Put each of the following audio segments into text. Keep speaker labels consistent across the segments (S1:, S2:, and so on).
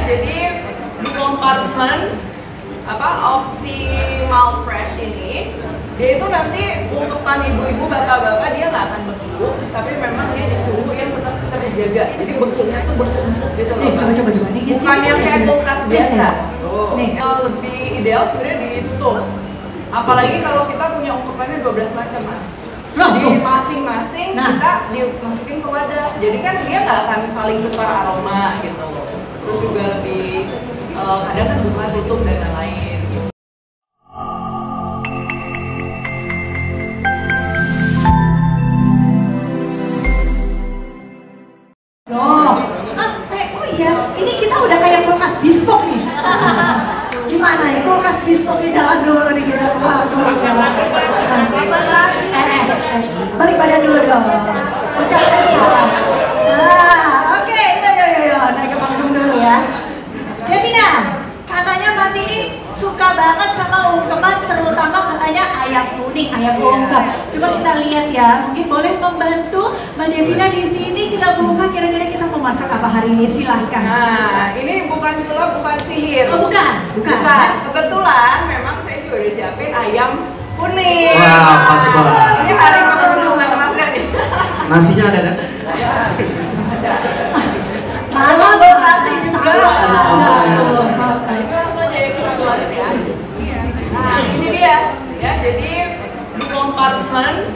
S1: jadi di kompartemen Optimal Fresh ini, dia itu nanti ungkepan ibu-ibu, bapak-bapak dia nggak akan beku, tapi memang dia di suhu yang tetap terjaga, jadi bekunya tuh bertumpuk gitu loh.
S2: Coba nih.
S1: Bukan yang kayak kulkas biasa. Nih, lebih ideal sebenarnya ditutup. Apalagi kalau kita punya ungkepannya 12 macam, Mas. Jadi masing-masing kita dimasukin ke wadah. Jadi kan dia nggak akan saling tukar aroma gitu. Terus juga lebih kadang kan buka tutup dan lain-lain.
S2: Oh iya, ini kita udah kayak kulkas bespoke nih. Gimana ya, kulkas bespoke jalan dulu nih kita. Balik badan dulu dong. Ucapkan salam. Oke, yo, naik ke panggung dulu ya. Devina, katanya Mas ini suka banget sama ungkepan, terutama katanya ayam kuning, ayam ungkep. Coba kita lihat ya, mungkin boleh membantu Mbak Devina di sini kita buka kira-kira kita mau masak apa hari ini, silahkan.
S1: Nah, ini bukan sulap, bukan sihir.
S2: Oh bukan.
S1: Kebetulan memang saya juga udah siapin ayam kuning.
S3: Wah, pas banget.
S1: Ini hari kedua masnya nih.
S3: Nasinya ada kan?
S1: Ada.
S2: Malam
S1: nasi juga. Ini langsung aja kita keluarin ya. Nah, ini dia. Ya, jadi di kompartemen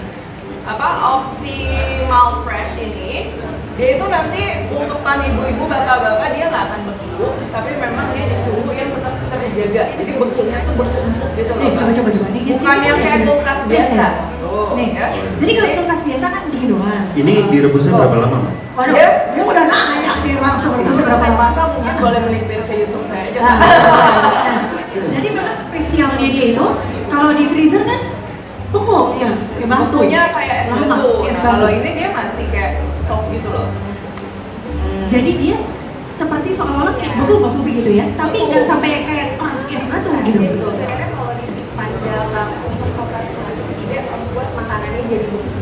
S1: Optimal Fresh ini, dia itu nanti ungkepan ibu-ibu, bapak-bapak dia nggak akan beku, tapi memang dia di suhu yang tetap terjaga, jadi bekunya tuh bertumpuk gitu loh.
S2: Coba nih.
S1: Bukan yang kayak kulkas biasa.
S2: Nih, jadi kalau kulkas biasa kan gini doang.
S3: Ini direbusnya berapa lama, Mbak?
S2: Waduh, dia udah nanya nih langsung rebusnya berapa lama.
S1: Masa mungkin boleh melipir ke YouTube saya aja.
S2: Jadi memang spesialnya dia itu kalau di freezer kan beku ya, kayak batu.
S1: Bekunya kayak es
S2: lama,
S1: batu.
S2: es
S1: Nah,
S2: batu.
S1: kalau ini dia masih kayak soft gitu loh.
S2: Jadi dia seperti seolah-olah kayak beku gitu ya, tapi nggak sampai kayak keras es batu gitu.
S4: Sebenarnya kalau disimpan dalam kulkas itu tidak membuat makanannya jadi beku.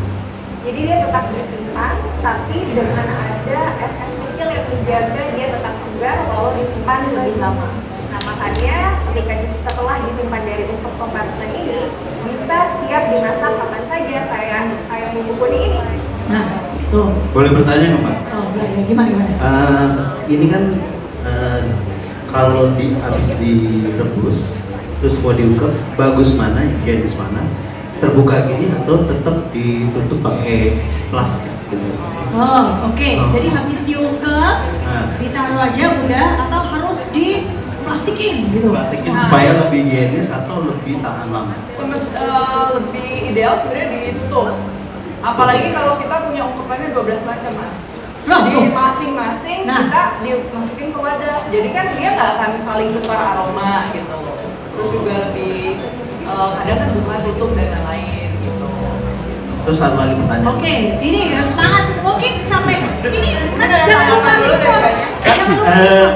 S4: Jadi dia tetap disimpan, tapi dengan ada es kecil yang menjaga dia tetap segar walau disimpan lebih lama. Nah makanya ketika setelah disimpan dari kompartemen ini bisa siap dimasak kapan saja kayak bumbu kuning ini.
S2: Nah, tuh.
S3: Boleh bertanya nggak, Mbak?
S2: Oh, ya, gimana?
S3: Ini kan kalau habis direbus terus mau diungkep, bagus mana, higienis mana? Terbuka gini atau tetap ditutup pakai plastik gitu?
S2: Oh, oke. Jadi habis diungkep, ditaruh aja udah atau harus diplastikin gitu?
S3: Plastikin supaya lebih higienis atau lebih tahan lama?
S1: Lebih ideal sebenarnya ditutup. Apalagi kalau kita punya ungkepannya 12 macam, Mas. Jadi masing-masing kita dimasukin ke wadah. Jadi kan dia nggak akan saling tukar aroma gitu. Terus juga lebih kadang kan buka tutup dan lain-lain gitu.
S3: Terus satu lagi pertanyaan.
S2: Oke, ini semangat mungkin sampai ini Mas jangan lupa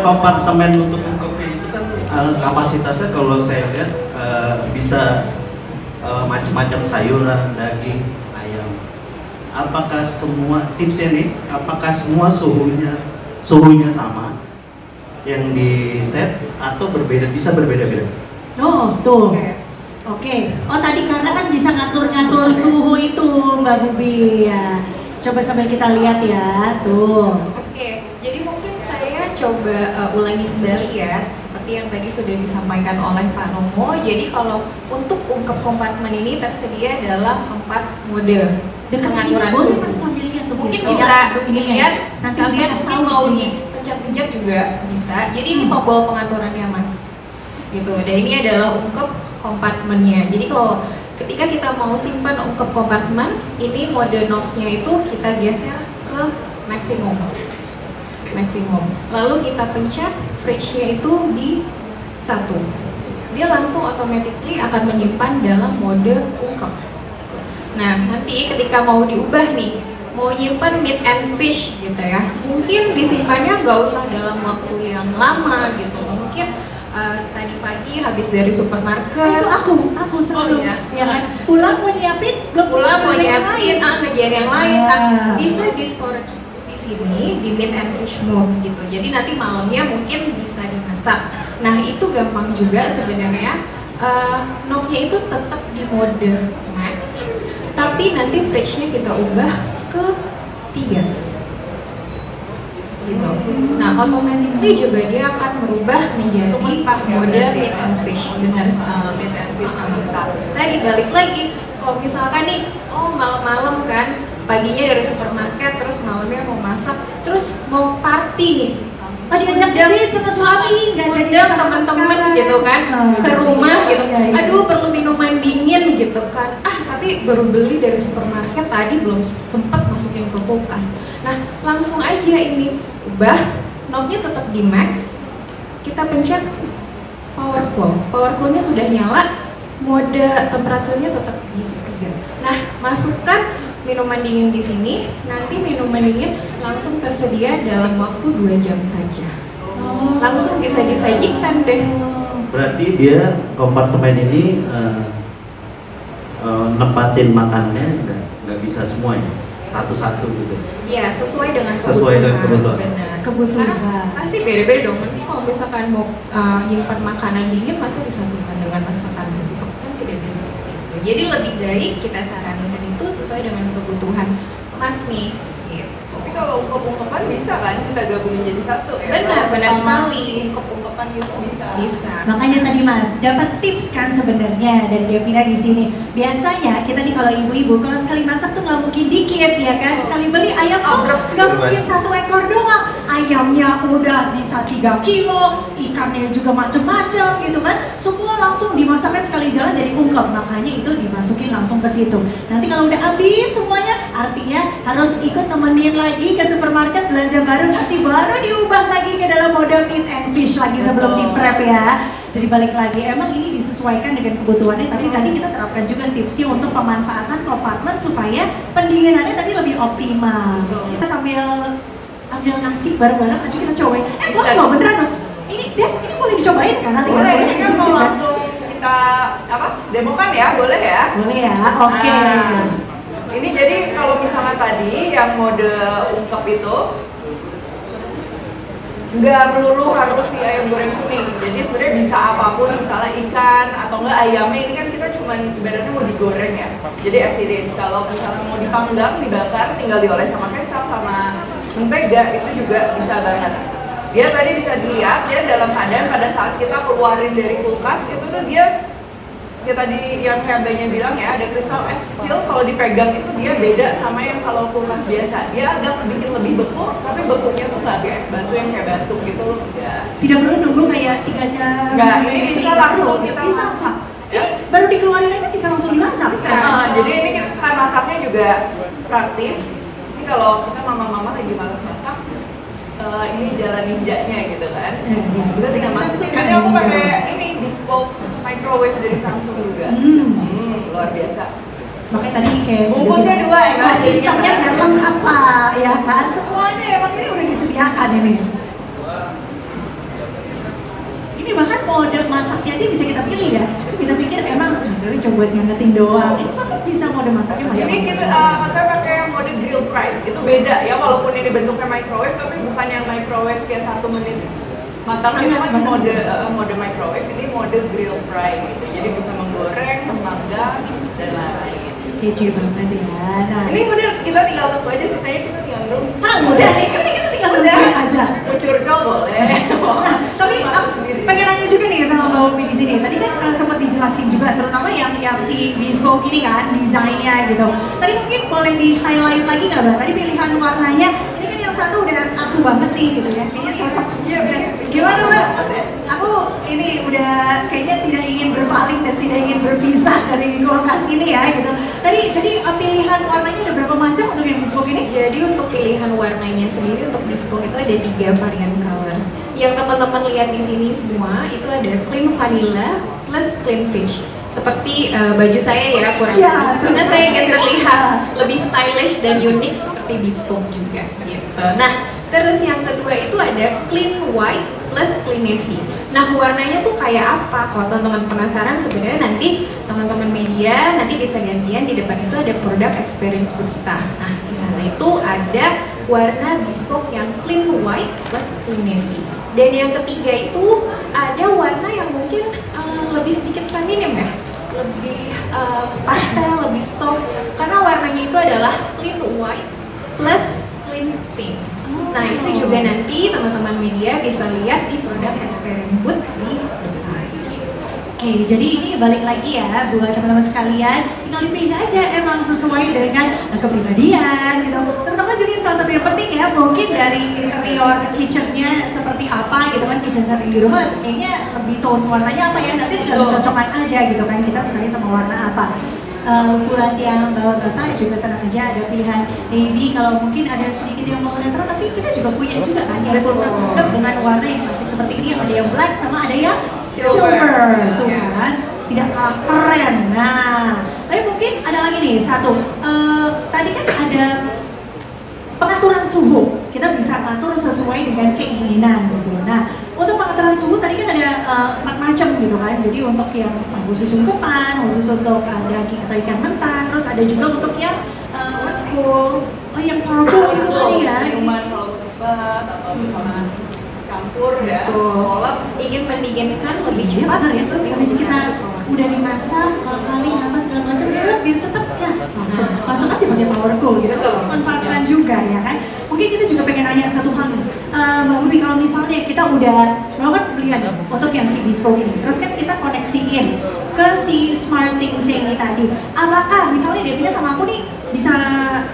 S3: kompartemen untuk ungkepnya itu kan kapasitasnya kalau saya lihat bisa macam-macam sayuran, daging, ayam. Apakah semua tipsnya nih? Apakah semua suhunya sama yang di set atau berbeda, bisa berbeda-beda?
S2: Oh, tuh. Oke. Oh, tadi karena kan bisa ngatur-ngatur suhu itu, Mbak Bubi ya. Coba sambil kita lihat ya, tuh.
S4: Oke, jadi mungkin saya coba ulangi kembali ya, seperti yang tadi sudah disampaikan oleh Pak Nomo. Jadi kalau untuk ungkep kompartemen ini tersedia dalam 4 mode pengaturan suhu. Mungkin bisa dilihat, kalian mungkin mau dipencet-pencet juga bisa. Jadi ini tombol pengaturannya, Mas. Gitu. Dan ini adalah ungkep kompartemennya. Jadi kalau ketika kita mau simpan ungkep kompartemen, ini mode knob-nya itu kita geser ke maksimum. Lalu kita pencet fridge-nya itu di 1. Dia langsung automatically akan menyimpan dalam mode ungkep. Nah, nanti ketika mau diubah nih, mau nyimpan meat and fish gitu ya, mungkin disimpannya nggak usah dalam waktu yang lama gitu. Mungkin tadi pagi habis dari supermarket.
S2: Itu aku selalu ya kan. Pulang mau nyiapin,
S4: kerjaan yang lain. Bisa di storage di sini di meat and fish mode gitu. Jadi nanti malamnya mungkin bisa masak. Nah itu gampang juga sebenarnya. Knob-nya itu tetap di mode max, tapi nanti fridge-nya kita ubah ke 3 gitu. Nah automatically juga dia akan merubah menjadi mode mid and fish. Benar sekali, mid and fish. Tadi balik lagi, kalau misalkan nih, malam-malam kan, paginya dari supermarket, terus malamnya mau masak, terus mau party nih.
S2: Diajak date sama suami, nggak jadi
S4: teman-teman gitu kan, ke rumah gitu. Aduh perlu minuman dingin gitu kan. Tapi baru beli dari supermarket tadi, belum sempat masukin ke kulkas. Nah langsung aja ini ubah, knob-nya tetap di max. Kita pencet power cool. Power cool-nya sudah nyala, mode temperaturnya tetap di 3. Nah masukkan minuman dingin di sini, nanti minuman dingin langsung tersedia dalam waktu 2 jam saja. Langsung bisa disajikan deh.
S3: Berarti dia kompartemen ini nempatin makanannya nggak bisa semua ya, satu-satu gitu.
S4: Iya, sesuai dengan
S3: kebutuhan.
S4: Benar.
S2: Kebutuhan.
S4: Karena pasti beda-beda dong. Nanti kalau misalkan mau nyimpan makanan dingin, pasti disatukan dengan masakan empuk, kan tidak bisa seperti itu. Jadi lebih baik kita sarankan itu sesuai dengan kebutuhan Mas nih. Gitu.
S1: Tapi kalau ungkep-ungkepan bisa kan kita gabungin jadi satu ya?
S4: Benar sekali.
S1: Ungkep-ungkepan gitu bisa.
S2: Makanya tadi Mas dapat tips kan sebenarnya dari Devina di sini. Biasanya kita nih kalau ibu-ibu kalau sekali masak tuh nggak mungkin dikit ya kan. Sekali beli ayam tuh nggak mungkin 1 ekor doang. Ayamnya udah bisa 3 kilo, ikannya juga macem-macem gitu kan. Semua langsung dimasaknya sekali jalan jadi ungkep. Makanya itu dimasukin langsung ke situ. Nanti kalau udah habis semuanya, artinya harus ikut temenin lagi ke supermarket belanja baru. Nanti baru diubah lagi ke dalam mode meat and fish lagi sebelum di prep ya. Jadi balik lagi, emang ini disesuaikan dengan kebutuhannya, tapi tadi kita terapkan juga tipsnya untuk pemanfaatan kompartemen supaya pendinginannya tadi lebih optimal. Kita sambil ambil nasi bareng-bareng, nanti kita cobain. Boleh loh, beneran loh. Ini Dev, ini boleh dicobain kan nanti?
S1: Boleh, ini kan mau langsung kita demokan ya, boleh ya?
S2: Boleh ya, oke.
S1: Ini jadi kalau misalnya tadi yang mode ungkep itu nggak melulu harus si ayam goreng kuning, jadi sebenarnya bisa apapun, misalnya ikan atau enggak ayamnya. Ini kan kita cuman ibaratnya mau digoreng ya, jadi as it is. Kalau misalnya mau dipanggang, dibakar, tinggal dioles sama kecap sama mentega, itu juga bisa banget. Dia tadi bisa dilihat ya dalam keadaan pada saat kita keluarin dari kulkas itu tuh dia tadi yang Hebenya bilang ya, ada kristal es kecil. Kalau dipegang itu dia beda sama yang kalau kulkas biasa. Dia agak sedikit lebih beku, tapi bekunya tuh nggak kayak batu yang kayak batu gitu loh.
S2: Tidak perlu nunggu kayak 3 jam.
S1: Nggak, ini bisa langsung kita masak.
S2: Ini baru dikeluarin aja bisa langsung dimasak.
S4: Bisa.
S1: Jadi ini kita masaknya juga praktis. Ini kalau kita mama-mama lagi malas masak, ini jalan ninjanya gitu kan. Kita tinggal masukin. Karena aku pakai ini bespoke microwave dari Samsung juga. Luar biasa.
S2: Makanya tadi kayak
S1: bungkusnya 2 ya.
S2: Nah, sistemnya biar lengkap Pak, ya kan? Semuanya emang ini udah disediakan ini. Ini bahkan mode masaknya aja bisa kita pilih ya. Kita pikir emang sebenarnya coba buat ngangetin doang. Ini bahkan bisa mode masaknya macam-macam.
S1: Ini kita pakai mode grill fry. Itu beda ya, walaupun ini bentuknya microwave, tapi bukan yang microwave kayak 1 menit matang. Itu kan mode microwave, ini mode grill fry gitu. Jadi bisa menggoreng, memanggang, dan lain-lain.
S2: Kece banget ya. Nah,
S1: ini model kita tinggal tunggu aja, sisanya kita tinggal nunggu.
S2: Mudah nih, ini kita tinggal nunggu aja.
S1: Curcol boleh.
S2: Nah, tapi pengen nanya juga nih sama Mbak Umi di sini. Tadi kan sempat dijelasin juga, terutama yang si bespoke ini kan desainnya gitu. Tadi mungkin boleh di highlight lagi nggak Mbak? Tadi pilihan warnanya, ini kan yang satu udah aku banget nih gitu ya. Kayaknya cocok. Gimana Mbak? Aku ini udah kayaknya tidak ingin berpaling dan tidak ingin berpisah dari kulkas ini ya gitu. Jadi pilihan warnanya ada berapa macam untuk yang bespoke ini?
S4: Jadi untuk pilihan warnanya sendiri untuk bespoke itu ada 3 varian colors. Yang teman-teman lihat di sini semua itu ada clean vanilla plus clean peach. Seperti baju saya ya kurang lebih. Karena saya ingin terlihat lebih stylish dan unik seperti bespoke juga gitu. Nah, terus yang kedua itu ada clean white plus clean navy. Nah, warnanya tuh kayak apa? Kalau teman-teman penasaran, sebenarnya nanti teman-teman media nanti bisa gantian di depan itu ada product experience book kita. Nah, di sana itu ada warna bespoke yang clean white plus clean navy. Dan yang ketiga itu ada warna yang mungkin lebih sedikit feminim ya, lebih pastel, lebih soft, karena warnanya itu adalah clean white plus clean pink. Nah itu juga nanti teman-teman media bisa lihat di produk eksperimen booth di depan.
S2: Oke, jadi ini balik lagi ya buat teman-teman sekalian, tinggal dipilih aja emang sesuai dengan kepribadian gitu. Terutama juga salah satu yang penting ya, mungkin dari interior kitchennya seperti apa gitu kan, kitchen setting di rumah kayaknya lebih tone warnanya apa ya, nanti tinggal cocokkan aja gitu kan, kita sukanya sama warna apa. Buat yang bapak-bapak juga tenang aja, ada pilihan navy, kalau mungkin ada sedikit yang mau netral, tapi kita juga punya juga kan yang kulkas lengkap dengan warna yang klasik seperti ini, ada yang black sama ada yang silver, tuh kan, tidak kalah keren. Nah, tapi mungkin ada lagi nih satu, tadi kan ada pengaturan suhu, kita bisa ngatur sesuai dengan keinginan gitu. Nah, untuk pengaturan suhu tadi kan ada 4 macam gitu kan. Jadi untuk yang khusus ungkepan, khusus untuk daging atau ikan mentah, terus ada juga untuk yang
S4: cool.
S2: Oh yang cool itu tadi ya.
S1: Cuman kalau cepat atau misalnya campur ya.
S4: Betul. Ingin mendinginkan lebih cepat
S2: ya,
S4: itu bisa
S2: habis kita udah dimasak, kalau kali apa segala macam, biar cepet ya langsung masuk aja pakai power cool gitu. Manfaatkan juga ya kan. Mungkin kita juga pengen nanya satu hal nih, Mbak Umi, kalau misalnya kita udah melakukan pembelian untuk yang si bespoke ini, terus kan kita koneksiin ke si SmartThings ini tadi, apakah misalnya Devina sama aku nih bisa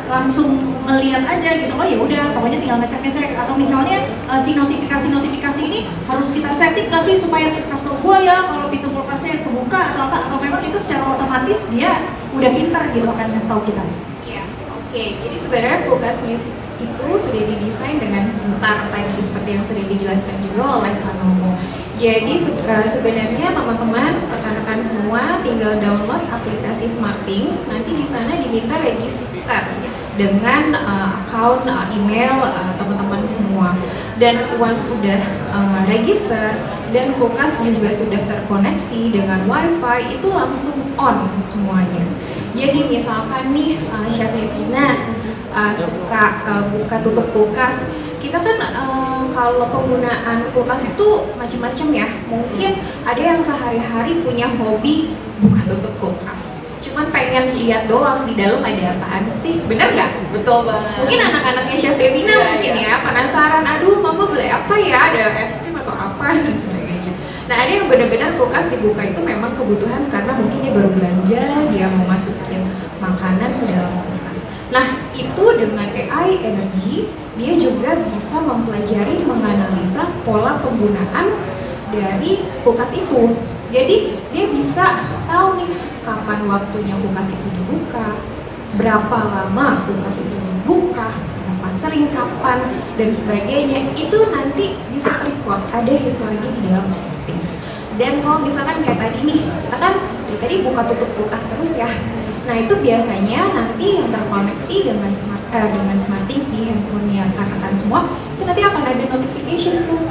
S2: langsung ngeliat aja gitu, oh ya udah pokoknya tinggal ngecek-ngecek, atau misalnya si notifikasi ini harus kita setting nggak sih supaya kasih tau gua ya kalau pintu kulkasnya kebuka atau apa, atau memang itu secara otomatis dia udah pintar gitu akan ngasih tau kita?
S4: Iya, oke. Jadi sebenarnya kulkasnya itu sudah didesain dengan pintar tadi seperti yang sudah dijelaskan juga oleh Pak Nomo. Jadi sebenarnya teman-teman, rekan-rekan semua tinggal download aplikasi SmartThings. Nanti di sana diminta register dengan account, email teman-teman semua. Dan once sudah register dan kulkas juga sudah terkoneksi dengan WiFi, itu langsung on semuanya. Jadi misalkan nih Chef Devina suka buka tutup kulkas, kita kan kalau penggunaan kulkas itu macam-macam ya. Mungkin ada yang sehari-hari punya hobi buka tutup kulkas, cuman pengen lihat doang di dalam ada apaan sih, bener nggak?
S1: Betul banget.
S4: Mungkin anak-anaknya Chef Devina mungkin ya penasaran, aduh mama beli apa ya, ada es krim atau apa dan sebagainya. Nah ada yang benar-benar kulkas dibuka itu memang kebutuhan karena mungkin dia baru belanja, dia mau masukin makanan ke dalam kulkas. Nah itu dengan AI Energy dia juga bisa mempelajari, menganalisa pola penggunaan dari kulkas itu. Jadi dia bisa tahu nih kapan waktunya kulkas itu dibuka, berapa lama kulkas itu dibuka, berapa sering, kapan, dan sebagainya. Itu nanti bisa record, ada historinya di dalam SmartThings. Dan kalau misalkan kayak tadi nih, kita kan dari tadi buka tutup kulkas terus ya. Nah itu biasanya nanti yang terkoneksi dengan SmartThings di handphonenya rekan-rekan semua, itu nanti akan ada notification tuh,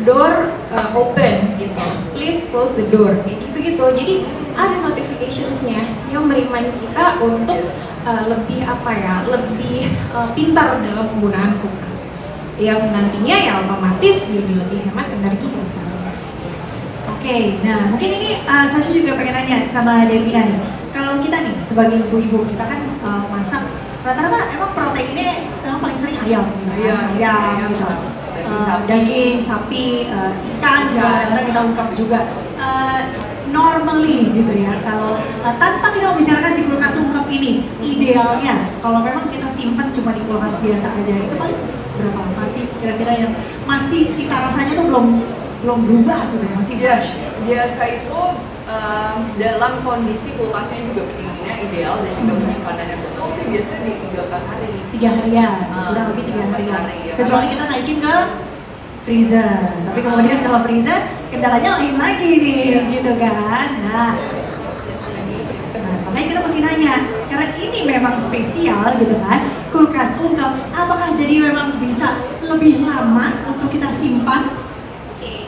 S4: door open gitu, please close the door, kayak gitu-gitu. Jadi ada notificationsnya yang merimain kita untuk lebih apa ya, lebih pintar dalam penggunaan kulkas, yang nantinya ya otomatis jadi lebih hemat energi kan.
S2: Oke, nah mungkin ini Sasha juga pengen nanya sama Devina nih. Kalau kita nih sebagai ibu-ibu, kita kan masak rata-rata emang proteinnya memang paling sering ayam, ayam gitu. Daging, sapi, ikan juga kadang-kadang kita ungkap juga. Normally gitu ya, kalau tanpa kita membicarakan si kulkas ungkap ini, idealnya kalau memang kita simpan cuma di kulkas biasa aja, itu paling berapa lama sih kira-kira yang masih cita rasanya tuh belum berubah gitu, masih fresh?
S1: Biasa itu dalam kondisi kulkasnya juga pendinginnya ideal dan juga penyimpanannya betul sih biasanya di 3-4 hari.
S2: 3 harian, kurang lebih 3 harian. Kecuali kita naikin ke freezer, tapi kemudian kalau freezer kendalanya lain lagi nih, gitu kan. Nah, makanya kita mesti nanya, karena ini memang spesial gitu kan, kulkas ungkap, apakah jadi memang bisa lebih lama untuk kita simpan?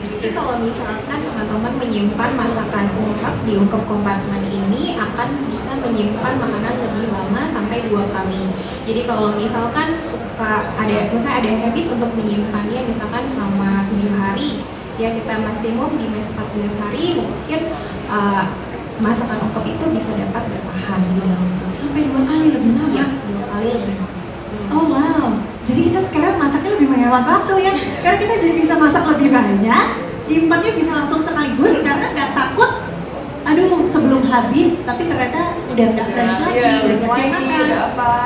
S4: Jadi kalau misalkan teman-teman menyimpan masakan ungkep di ungkep kompartemen ini akan bisa menyimpan makanan lebih lama sampai 2 kali. Jadi kalau misalkan misalnya ada habit untuk menyimpannya misalkan selama 7 hari, ya kita maksimum di max 14 hari mungkin masakan ungkep itu bisa dapat bertahan di dalam kulkas.
S2: Sampai 2 kali lebih lama?
S4: Ya, 2 kali lebih lama.
S2: Oh wow, jadi kita sekarang masaknya lebih menghemat waktu ya. Karena kita jadi bisa masak lebih banyak, nyimpannya bisa langsung sekaligus karena nggak takut aduh sebelum habis tapi ternyata udah nggak fresh lagi, udah nggak siap makan.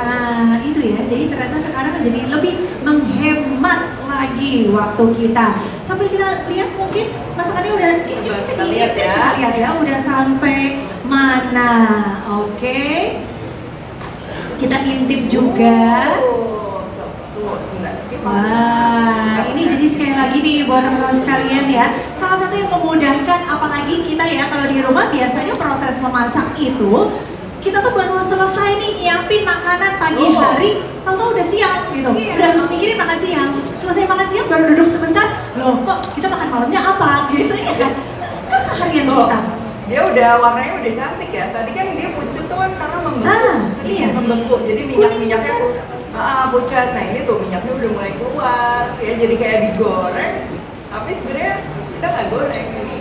S2: Nah itu ya, jadi ternyata sekarang jadi lebih menghemat lagi waktu kita. Sambil kita lihat mungkin masakannya udah bisa dilihat ya. Kita lihat ya udah sampai mana. Oke, kita intip juga. Wah, ini jadi sekali lagi nih buat teman-teman sekalian ya, salah satu yang memudahkan apalagi kita ya kalau di rumah biasanya proses memasak itu kita tuh baru selesai nih nyiapin makanan pagi hari, tahu-tahu udah siang gitu, udah harus mikirin makan siang, selesai makan siang baru duduk sebentar, loh kok kita makan malamnya apa gitu ya kan, keseharian kita.
S1: Dia udah warnanya udah cantik ya, tadi kan dia pucet tuh kan karena membeku, membeku, jadi minyak-minyaknya pucat. Nah ini tuh minyaknya udah mulai keluar, ya jadi kayak digoreng, tapi sebenarnya kita nggak goreng ini.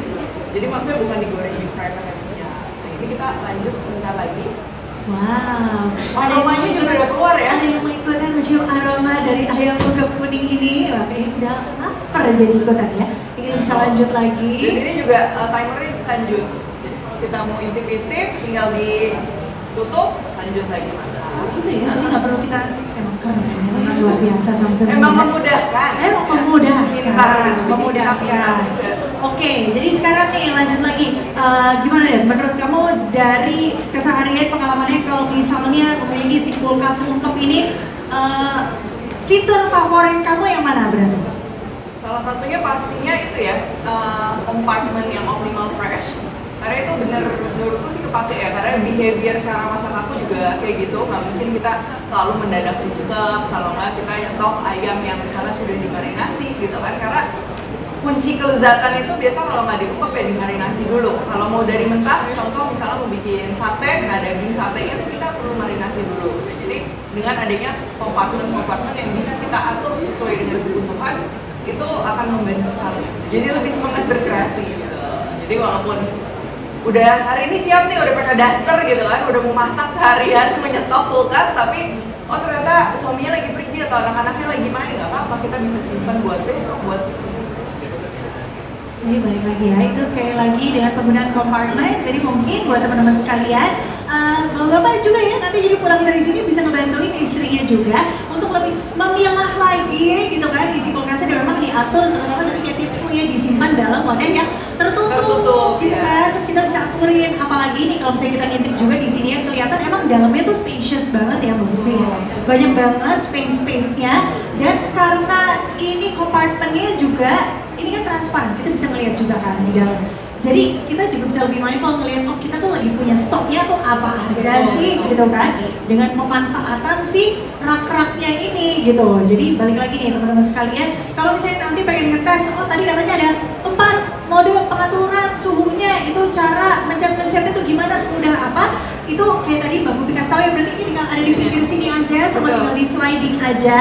S1: Jadi maksudnya bukan digoreng di fry pakai minyak. Nah ini kita lanjut sebentar lagi.
S2: Wow,
S1: aromanya juga udah keluar ya.
S2: Ada yang mau ikutan mencium aroma dari ayam ungkep kuning ini. Wah kayaknya udah lapar jadi ikutan ya. Kita bisa lanjut lagi.
S1: Dan ini juga timernya lanjut. Jadi kita mau intip-intip, tinggal ditutup, lanjut lagi.
S2: Oh gitu ya, jadi nggak perlu kita emang keren ya, emang luar biasa Samsung.
S1: Emang memudahkan.
S2: Memudahkan. Oke, jadi sekarang nih lanjut lagi. Gimana deh, menurut kamu dari keseharian pengalamannya kalau misalnya memiliki si kulkas ungkep ini, fitur favorit kamu yang mana berarti?
S1: Salah satunya pastinya itu ya, kompartemen yang optimal fresh. Karena itu bener menurutku sih kepake ya, karena behavior cara masak aku juga kayak gitu. Nggak mungkin kita selalu mendadak ungkep, kalau nggak kita nyetok ayam yang misalnya sudah dimarinasi gitu kan. Karena kunci kelezatan itu biasa kalau nggak diungkep ya dimarinasi dulu. Kalau mau dari mentah, contoh misalnya mau bikin sate, nah daging satenya itu kita perlu marinasi dulu. Jadi dengan adanya kompartemen yang bisa kita atur sesuai dengan kebutuhan, itu akan membantu sekali. Jadi lebih semangat berkreasi gitu. Jadi walaupun udah hari ini siap nih, udah pakai daster gitu kan, udah mau masak seharian, menyetok kulkas, tapi oh ternyata suaminya lagi pergi atau anak-anaknya lagi main, nggak apa-apa, kita bisa simpan buat besok, buat
S2: Ini balik lagi ya, itu sekali lagi dengan penggunaan kompartemen. Jadi mungkin buat teman-teman sekalian, bapak juga ya nanti jadi pulang dari sini bisa ngebantuin istrinya juga untuk lebih memilah lagi gitu kan isi kulkasnya, dan memang diatur terutama tadi kayak tipsmu ya, disimpan dalam wadah yang tertutup gitu kan. Terus kita bisa aturin, apalagi nih kalau misalnya kita ngintip juga di sini ya, kelihatan emang dalamnya tuh spacious banget ya Mbak Bubi ya. Banyak banget space-nya, dan karena ini kompartemennya juga ini kan transparan, kita bisa ngelihat juga kan di dalam. Jadi kita juga bisa lebih mindful ngelihat, oh kita tuh lagi punya stoknya tuh apa aja sih gitu kan, dengan pemanfaatan si rak-raknya ini gitu. Jadi balik lagi nih teman-teman sekalian, kalau misalnya nanti pengen ngetes, oh tadi katanya ada 4 mode pengaturan suhunya, itu cara mencet-mencetnya tuh gimana, semudah apa, itu kayak tadi Mbak Bubi kasih tahu ya, berarti ini tinggal ada di pinggir sini aja, sama tinggal di sliding aja.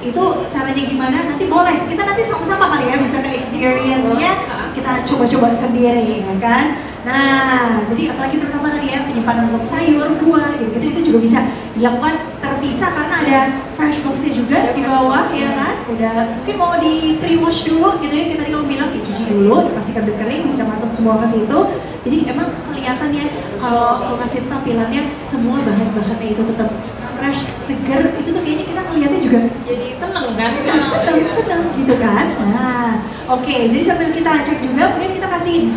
S2: Itu caranya gimana, nanti boleh kita nanti sama-sama kali ya bisa ke experience-nya, kita coba-coba sendiri ya kan. Nah jadi apalagi terutama tadi ya penyimpanan untuk sayur, buah gitu, itu juga bisa dilakukan terpisah karena ada fresh box-nya juga di bawah ya kan. Udah mungkin mau di pre-wash dulu gitu ya, kita tadi kamu bilang dicuci dulu, dipastikan udah kering, bisa masuk semua ke situ. Jadi emang kelihatan ya kalau kulkas itu tampilannya semua bahan-bahannya itu tetap fresh, seger, itu tuh kayaknya kita ngeliatnya juga
S4: jadi seneng kan?
S2: Seneng gitu kan. Nah oke, jadi sambil kita cek juga mungkin kita kasih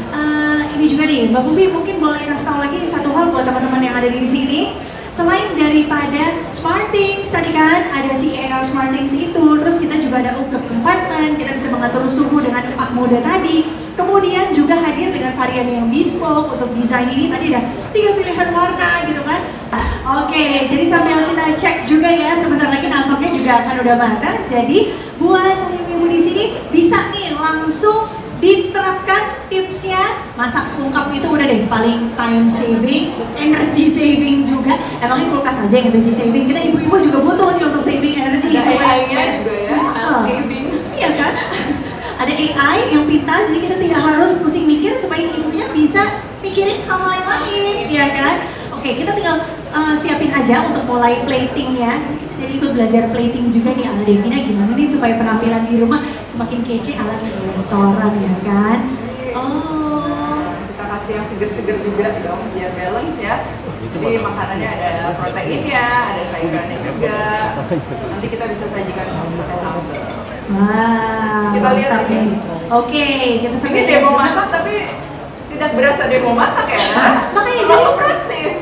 S2: ini juga nih Mbak Bubi, mungkin boleh kasih tahu lagi satu hal buat teman-teman yang ada di sini. Selain daripada SmartThings tadi kan, ada si EL SmartThings itu, terus kita juga ada ungkep kompartemen, kita bisa mengatur suhu dengan 4 mode tadi. Kemudian juga hadir dengan varian yang bespoke. Untuk desain ini tadi ada 3 pilihan warna gitu kan. Oke, jadi sambil kita cek juga ya, sebentar lagi nampaknya juga akan udah matang. Jadi buat ibu-ibu di sini bisa nih langsung diterapkan tipsnya, masak ungkap itu udah deh paling time saving, energy saving juga. Emangnya kulkas aja yang energy saving, kita ibu-ibu juga butuh nih untuk saving energy.
S1: Ada AI-nya juga ya.
S4: Saving.
S2: Iya kan? Ada AI yang pintar, jadi kita tidak harus pusing mikir supaya ibunya bisa mikirin hal lain, ya kan? Oke, kita tinggal siapin aja untuk mulai platingnya. Jadi ikut belajar plating juga nih ala Devina, gimana nih supaya penampilan di rumah semakin kece ala di restoran, ya kan? Oh,
S1: kita kasih yang seger-seger juga dong biar balance ya. Jadi makanannya ada proteinnya, ada sayurannya juga. Nanti kita bisa sajikan pakai sambal.
S2: wah,
S1: Kita lihat
S2: mantap
S1: ini.
S2: nih. Oke, kita
S1: Ini
S2: sampai
S1: demo masak tapi tidak berasa demo masak ya.
S2: Makanya
S1: Terlalu
S2: jadi
S1: praktis.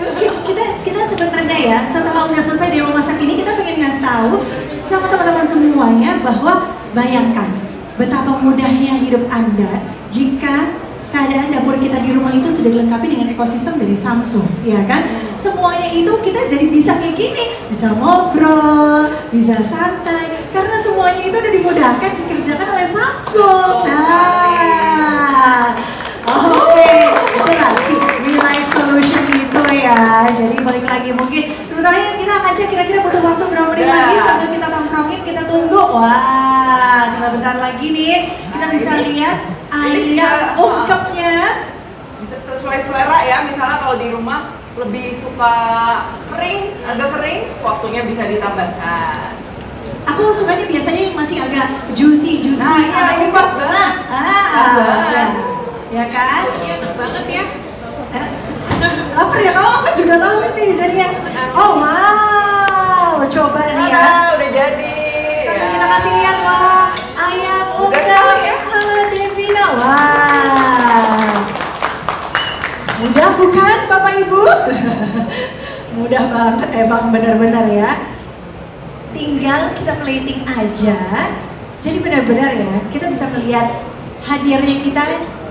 S2: kita sebenarnya ya setelah udah selesai demo masak ini kita pengen ngasih tahu sama teman-teman semuanya bahwa bayangkan betapa mudahnya hidup Anda jika keadaan dapur kita di rumah itu sudah dilengkapi dengan ekosistem dari Samsung, ya kan? Semuanya itu kita jadi bisa kayak gini, bisa ngobrol, bisa santai, karena semuanya itu udah dimudahkan dikerjakan oleh Samsung. Nah, oke, itulah si Real Life Solution itu ya. Jadi balik lagi mungkin sebenarnya kita akan cek kira-kira butuh waktu berapa menit lagi sambil kita nongkrongin, kita tunggu. Wah, tinggal bentar lagi nih kita bisa lihat ayam ungkepnya.
S1: Bisa sesuai selera ya. Misalnya kalau di rumah lebih suka kering, agak kering, waktunya bisa ditambahkan.
S2: Aku sukanya biasanya masih agak juicy.
S1: Nah, ini pas banget.
S2: Ya kan?
S4: Baunya enak banget ya.
S2: Lapar ya, aku juga tahu nih jadinya. Oh wow, coba nih ya.
S1: Udah jadi.
S2: Sampai kita kasih lihat, wah, ayam ungkep ala Devina. Wah, mudah bukan Bapak Ibu? Mudah banget emang, benar-benar ya. Tinggal kita plating aja. Jadi benar-benar ya, kita bisa melihat hadirnya kita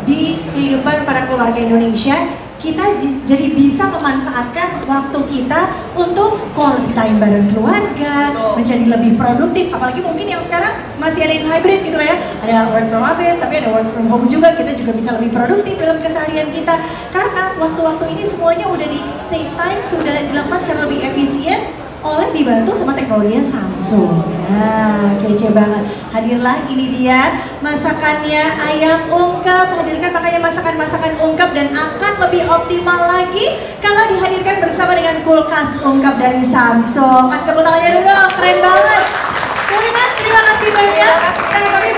S2: di kehidupan para keluarga Indonesia. Kita jadi bisa memanfaatkan waktu kita untuk quality time bareng keluarga, menjadi lebih produktif. Apalagi mungkin yang sekarang masih ada yang hybrid gitu ya, ada work from office tapi ada work from home juga. Kita juga bisa lebih produktif dalam keseharian kita karena waktu-waktu ini semuanya udah di save time, sudah dilakukan secara lebih efisien oleh dibantu sama teknologinya Samsung. Nah, kece banget. Hadirlah, ini dia masakannya ayam ungkep. Hadirkan makanya masakan-masakan ungkep dan akan lebih optimal lagi kalau dihadirkan bersama dengan kulkas ungkep dari Samsung. Kasih tepuk tangannya dulu dong, keren banget. Terima kasih banyak. Tapi